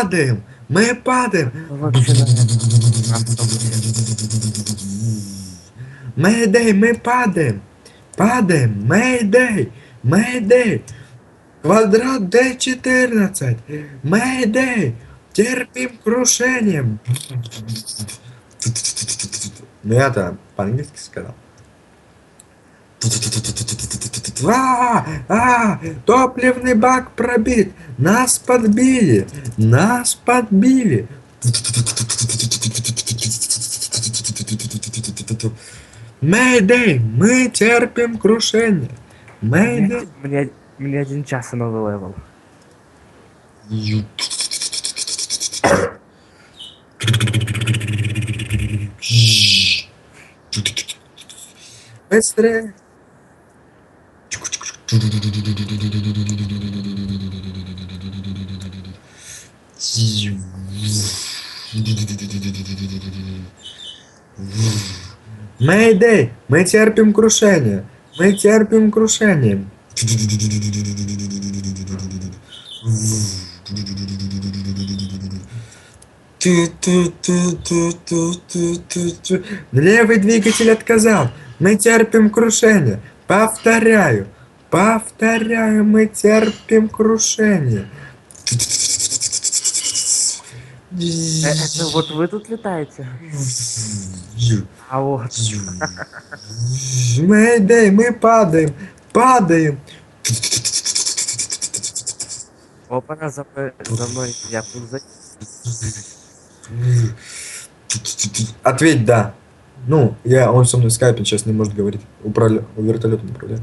падаем! Мы падаем! Ну, вообще на автобусе. Мэйдэй, мы падаем! Падаем! Мэйдэй! Мэйдэй! Квадрат D14! Мэйдэй! Терпим крушением! Ну я-то по-английски сказал. Топливный бак пробит! Нас подбили! Нас подбили! Мэйдэй! Мы терпим крушение! Мэйдэй! Мне 1 час и новый левел. Быстрее! Мэйдэй! Мы терпим крушение! Мы терпим крушение! Левый двигатель отказал. Мы терпим крушение. Повторяю. Повторяю, мы терпим крушение. Это вот вы тут летаете? А вот. Мэйдэй, мы падаем. Падаем. Опа, за мной я тут за... Ответь да. Ну, он со мной в скайпе сейчас не может говорить. Вертолетом управляет.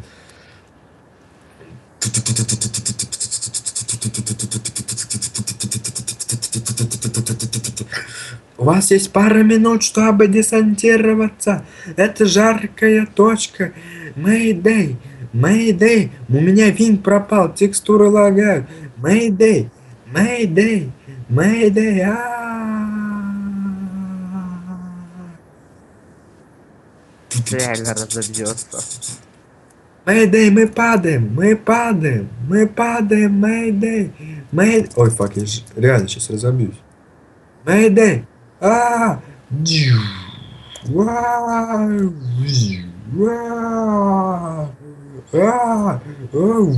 У вас есть пара минут, чтобы десантироваться. Это жаркая точка. Мэйдэй, Мэйдэй, у меня винт пропал, текстуры лагают. Мэйдэй, Мэйдэй, Мэйдэй. Реально разобьется. Мэйдэй, мы падаем, мы падаем, мы падаем, Мэйдэй, Мэйдэй. Ой, фак, я реально сейчас разобьюсь. Мэйдэй, Дью. Вау! Вау!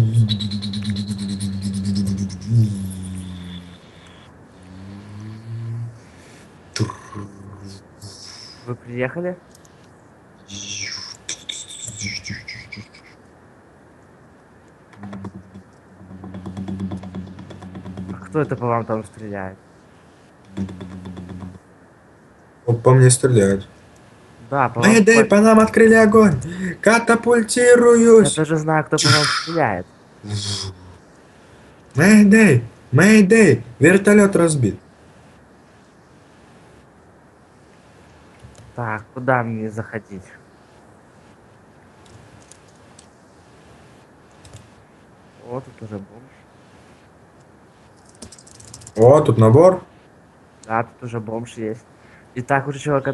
Вы приехали? Кто это по вам там стреляет? По мне стреляют. Да, по вам... Мэйдэй, по нам открыли огонь! Я Катапультируюсь! даже знаю, кто по вам стреляет. Мэйдэй! Мэйдэй! Вертолет разбит. Так, куда мне заходить? Вот тут уже бомж. О, тут набор. Да, тут уже бомж есть. И так уже человека